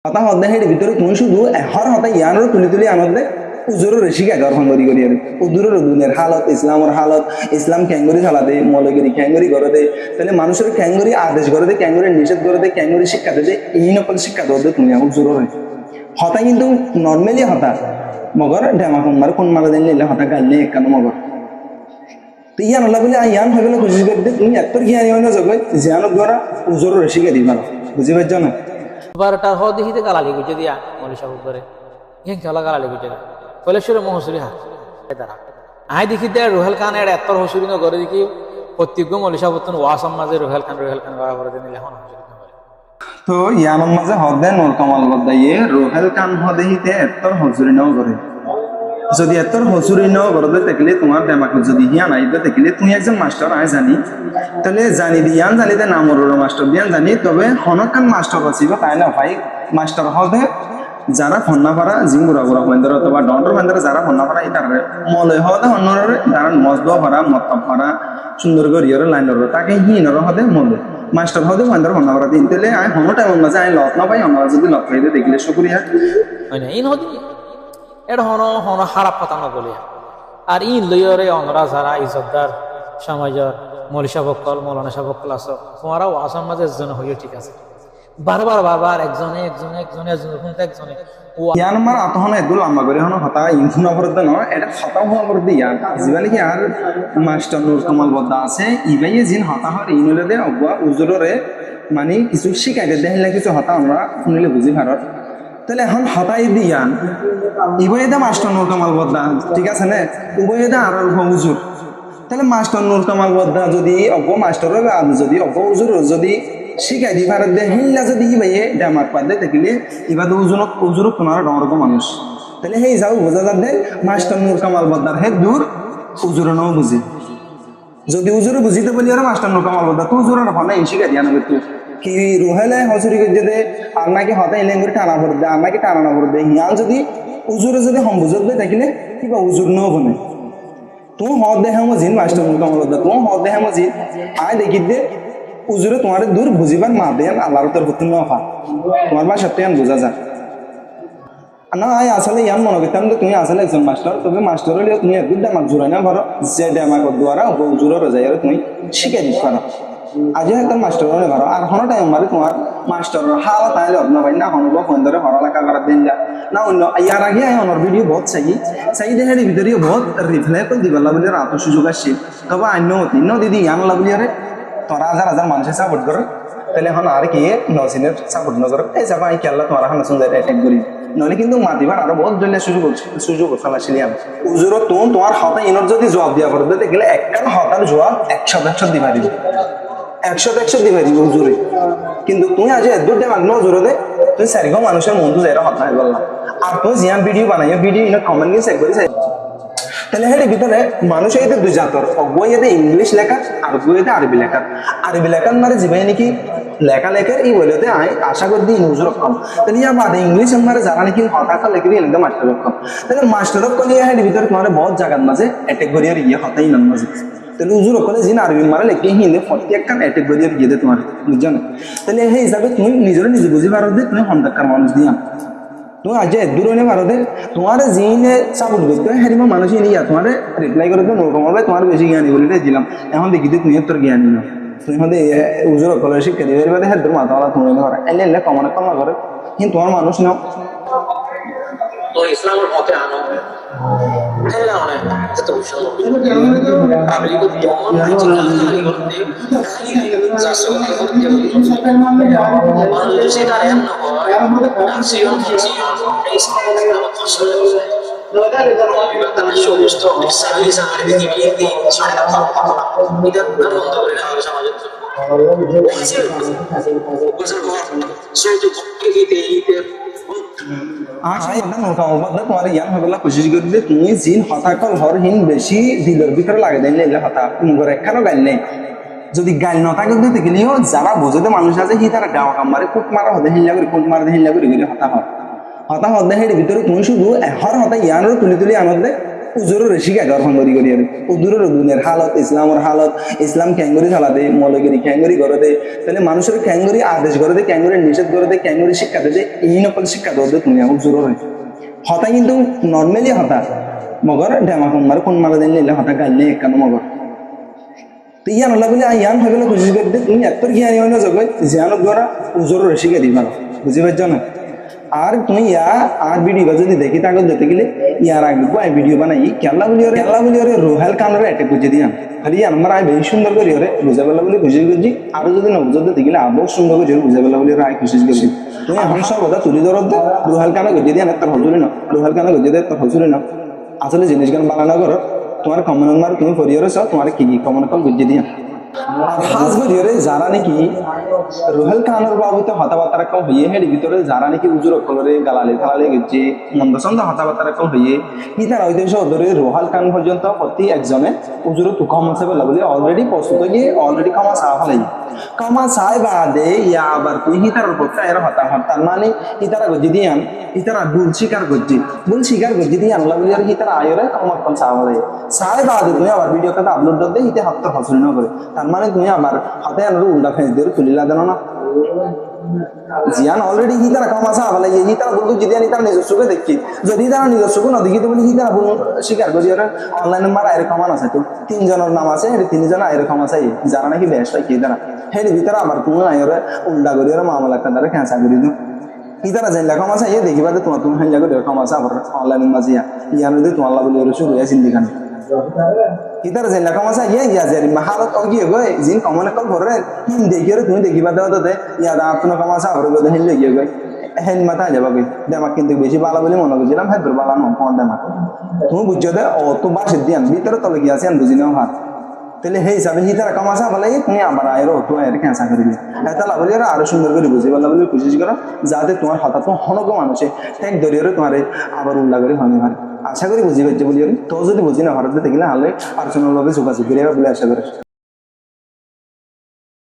কথা হদ্দে হেডি ভিতরে তুমি শুধু হর হতা ইয়ানোর তুলি তুলি আনন্দে উজুরের শিখা গর্ভন করি করি উজুরের দুনিয়ার হালত ইসলামের হালত ইসলাম ক্যাঙ্গুরি হালাদে মলগিরি ক্যাঙ্গুরি করে দে তাহলে মানুষের ক্যাঙ্গুরি আদেশ করে দে ক্যাঙ্গুরি নিষেধ করে দে ক্যাঙ্গুরি শিক্ষা দে এই নকল শিক্ষা দে তুমি উজুরের হতা কিন্তু নর্মালি হতা মগর ডেমা কুমার কোন মারা দিন নিলে হতা গাল নেই কেন মগর তো ইয়ান আল্লাহ বলে ইয়ান হয়ে গেলে খুশি করে দে তুমি এত জ্ঞানী হয় না জগৎ জিয়ানত দ্বারা উজুরের শিখে দিই ভালো বুঝি পারছ না বারোটার হওয়া দেখিতে গালালি গুজে দিয়া মলি সাবু করে ইয়ে খেলা গালালি গুজে না কলেশ্বরে মহসুরি হাত তারা আই দেখি দে রোহেল খান এর এত হসুরি ন করে দেখি প্রত্যেক মলি সাবুতন ওয়াসাম মাঝে রোহেল খান গাওয়া করে দিন এখন হসুরি তো ইয়ানোর মাঝে হদে নোর কামাল বদাইয়ে রোহেল খান হদেহিতে এত হসুরি নাও করে যদি এত হসুরি নাও করতে দেখলে তোমার দেমাকে যদি হিয়ান আইতে দেখলে তুমি একজন মাস্টার আয় জানি তাহলে জানি দিয়ান জানিতে নামর মাস্টার দিয়ান জানি তবে হনকান মাস্টার বাঁচিব তাই না ভাই মাস্টার হদে যারা ফন্না পারা জিম গুড়া গুড়া ফেন্দার অথবা ডন্ডর ফেন্দার যারা ফন্না পারা এই তার মলে হদে অন্যরে যারা মজদ পারা মতব পারা সুন্দর করিয়র লাইনর তাকে হিনর হদে মলে মাস্টার হদে ফেন্দার ফন্না পারা দিন তাহলে আয় হন টাইম মাঝে আয় লত না পাই অন্যরা যদি লত পাইতে দেখলে শুক্রিয়া ইন হদি এটা হন হন খারাপ কথা না বলি আর ইন লইয়রে অনরা যারা ইজ্জতদার সমাজের মলিশা বক্কল মৌলানা সাহ বক্কল আছো তোমারাও আসাম মাঝে একজন হইও ঠিক আছে বারবার একজনে ইয়ান মার আতহন এদুল আম্মা করে হন হতা ইনফুন অপরাধ ন এটা খতম হওয়া করে ইয়ান জিবালি কি আর মাস্টার নূর কামাল বদ্দা আছে ইবাইয়ে জিন হতা হর ইনলে দে অগবা উজুররে মানে কিছু শিখাইতে দেখিলে কিছু হতা আমরা শুনিলে বুঝি ভারত তাহলে এখন হতাই দিয়ান ইবাইদা মাস্টার নূর কামাল বদ্দা ঠিক আছে না উভয়দা আর উজুর তাহলে মাস্টার নূর কামাল বদ্দা যদি অব মাস্টার যদি অব উজুর যদি শিখাই দি ভারত দে হিল্লা যদি ইবাইয়ে ডেমাক পাদে দেখলে ইবাদ উজুরক তোমার ডরগো মানুষ তাহলে হেই যাও বোঝা যাবে মাস্টার নূর কামাল বদ্দার হে দূর উজুরে নাও বুঝি যদি উজুরে বুঝিতে বলি আর মাস্টার নূর কামাল বদ্দা তো উজুরে না ভালো শিখাই দিয়া নেবে তুই কি রুহেলে হসুরি যদি আর নাকি হতা এলে করে টানা ভর দে আর নাকি টানা না ভর দে হিয়ান যদি উজুরে যদি সম্বুজত দে থাকিলে কিবা উজুর নাও বনে তুম হদ দেহে মজিন মাস্টার নূর কামাল বদ্দা তুম হদ দেহে মজিন আয় দেখি দে উজুরে তোমার দূর বুঝিবার মা দেন আল্লাহর তোর ভর্তি নফা তোমার বা সত্যি বোঝা যায় না আয় আসলে ইয়ান মনে করতাম যে তুমি আসলে একজন মাস্টার তবে মাস্টার হলেও তুমি একদম ডেমাক জোরাই না ধরো যে ডেমাকর দ্বারা উজুরের যাই আর তুমি শিখাই দিতে পারো আজও একদম মাস্টার হলে ধরো আর হনো টাইম মারে তোমার মাস্টারের হাল তাই যত্ন পাই না হনব ফোন ধরে হরলাকা করার দিন যা না অন্য ইয়ার আগে আয় অনর ভিডিও বহুত চাই দেহের ভিতরে বহুত রিপ্লাই করে দিবাল্লা বলে রাত সুযোগ আসছে তবে অন্য দিদি ইয়ান বলি আরে তোরা হাজার মানুষের সাপোর্ট করে তাহলে এখন আর কি নসিনের সাপোর্ট ন করে এই যাবা খেলা তোমার এখন সুন্দর অ্যাটাক করি নইলে কিন্তু মাতিবার আরো বহুত জন্য সুযোগ ফেলাছিলাম উজুর তোমার হতা ইনর যদি জবাব দিয়া পড়বে দেখলে একখান হতার জবাব 100 দিবা দিব 100 দিবা দিব উজুরে কিন্তু তুমি আজ এত ডেমাক ন জোরে দে তুই চারিগো মানুষের মন তো যাইরা হতা হয়ে বললাম আর তুই জিয়ান ভিডিও বানাইয়া ভিডিও ইন কমেন্ট চেক করে তাহলে হের ভিতরে মানুষ এই দুই জাতর অগুয়েতে ইংলিশ লেখা আর গুয়েতে আরবি লেখার মানে জীবাই নাকি লেখার এই বইলেতে আয় আশা করি দিই নিউজ রকম তাহলে ইয়া বাদে ইংলিশ মানে যারা নাকি হতাশা লেখে দিয়ে একদম মাস্টার রকম তাহলে মাস্টার রকম হের ভিতরে তোমার বহুত জায়গার মাঝে অ্যাটেক করিয়ার ইয়ে হতাই নাম মাঝে তাহলে উজুর রকলে যিনি আরবি মারে লেখে হিন্দে প্রত্যেকখান অ্যাটেক করিয়ার গিয়ে দে তোমার বুঝছো না তাহলে সেই হিসাবে তুমি নিজে বুঝি পারো যে তুমি হন্তাকার মানুষ দিয়া তুমি আজ দূর হলে ভারতে তোমার জিনে সাপোর্ট করতে হেরিমা মানুষ নিয়ে তোমার রিপ্লাই করে তো নরকম হবে তোমার বেশি জ্ঞানী বলে দিলাম এখন দেখি তুমি তোর জ্ঞানী না তুমি হলে উজুর কলের শিক্ষা দিবে এবার হের তোর মাথা তুমি করে এলে এলে কমনে কম করে কিন্তু তোমার মানুষ নাও তো ইসলামের মতে আনো সমস্ত তোমার ইয়ান হবেলা কোশিশ করবে তুমি জিন হতাকল হরহীন বেশি দিলের ভিতরে লাগে দেন হতা মুগর একখানো গাইল নেই যদি গাইল নথা করতে দেখলেও যারা বোঝাতে মানুষ আছে সি তারা গাওয়া কাম মারে কুট মারা হতে হিল্লা করে কুট মারা হিল্লা করে হতা হতা হতে হের ভিতরে তুমি শুধু হর হতা ইয়ানোর তুলি আনন্দে উজুরের শিখা গর ভাঙ্গরি করি আর উজুরের দুনিয়ার হালত ইসলামের হালত ইসলাম ক্যাঙ্গরি চালা দে মলগিরি ক্যাঙ্গরি করে দে তাহলে মানুষের ক্যাঙ্গরি আদেশ করে দে ক্যাঙ্গরি নিষেধ করে দে ক্যাঙ্গরি শিক্ষা দে এই নকল শিক্ষা দে তুমি উজুরের হতা কিন্তু নর্মালি হতা মগর ডেমা কোন মারা দিন নিলে হতা গাইলে একানো মগর তো ইয়ান হলা বলে ইয়ান হয়ে গেলে খুশি করে দে তুমি এত জ্ঞানী হয় না জগৎ জ্ঞানের দ্বারা উজুরের শিখে দিবা বুঝি পারছ না আর তুমি আর ভিডিও যদি দেখি তাকে যেতে গেলে ইয়ার আগে ভিডিও বানাই কেলা বলি ওরে রোহাল কানের অ্যাটাক বুঝে দিয়াম খালি আমার আয় বেশি সুন্দর করি ওরে বুঝে পেলা বলে খুশি করছি আরো যদি নবুঝতে দেখতে গেলে আরো সুন্দর করে বুঝে পেলা বলে আয় খুশি করছি তুমি এখন সর্বদা তুলি ধরো রোহাল কানে গজে দিয়ে তোর হজুরি না রোহাল কানে গজে দিয়ে তোর হজুরি না আসলে জিনিস গান বানানো করো তোমার কমন মার তুমি ফরিয়রে চাও তোমার কি কমন কল গজে দিয়া আর হাজ ভিডিওরে যারা নাকি রোহেল কানের বাবুতে হতাবার্তা কম হইয়ে হেডি ভিতরে যারা নাকি উজুর কলরে গালালে থালালে গেছে মন্দসন্দ হতাবার্তা কম হইয়ে কি তার ঐতিহ্য ধরে রোহাল কান পর্যন্ত প্রতি একজনে উজুর তু কম আছে বলে বলে অলরেডি প্রস্তুত গিয়ে অলরেডি কমা চা ফেলাই কমা চাই বাদে ইয়া আবার তুই হিতার উপরটা এর হতা হতার মানে হিতারা গজি দিয়ান হিতারা ভুল স্বীকার গজি দিয়ে আনলা বলি আর হিতারা আয়রে কমা কম চা ফেলাই চাই বাদে তুমি আবার ভিডিও কথা আপলোড দিয়ে হিতে হাত হসুল না করে তার মানে তুমি আমার হাতে আনার উল্টা ফেঁস দিয়ে তুলিলা দেন না জিয়ান অলরেডি হিতারা কমা চা ফেলাই হিতারা বলতো যদি আমি তার নিজস্ব চোখে দেখি যদি তারা নিজস্ব চোখে না দেখি তো বলি হিতারা ভুল স্বীকার গজি আর অনলাইনে মার আয়ের কমান আছে তো 3 জনের নাম আছে 3 জন আয়ের কমা চাই যারা নাকি বেশ হয় কি তারা হের ভিতরে আবার তুমি আয়ের উল্টা করি আর মামলা একটা দ্বারা খেঁচা করি দিও ইতারা জানলা কমা চাই দেখিবা তোমার তুমি হাইলা করে কমা চা আবার অনলাইনে মাঝিয়া ইয়ার মধ্যে তোমার লাভ বলি শুরু হয়েছে দিখানে ইতারা জানলা কমা চাই ইয়া জারি মাহালত অগিয়ে গয় জিন কমন কল ভরে হিন দেখিয়ে তুমি দেখিবা দাও তাতে ইয়া দা আপনা কমা চা ভরে গয় হিন লেগে গয় হেন মাথা যাবা গই দেমাক কিন্তু বেশি ভালো বলে মনে করছিলাম হ্যাঁ ভালো নয় কোন দেমাক তুমি বুঝছো দে অত বাসে দিয়ান ভিতরে তলে গিয়ে আছে বুঝি নাও হাত তাহলে সেই হিসাবে হিতারা কমা চা ভালো তুমি আবার আয়ের অত আয়ের খেঁচা করে দিলে এটা লাভলি আর আরো সুন্দর করে বুঝি ভালো বলে কোশিশ করো যাতে তোমার হঠাৎ হনক মানুষে ঠেক ধরিয়ে তোমার আবার উল্লা করে হয়নি হয় আশা করি বুঝি পারছে বলি তো যদি বুঝি না ভারতে দেখলে হলে পার্সোনাল ভাবে যোগাযোগ করে বলে আশা করে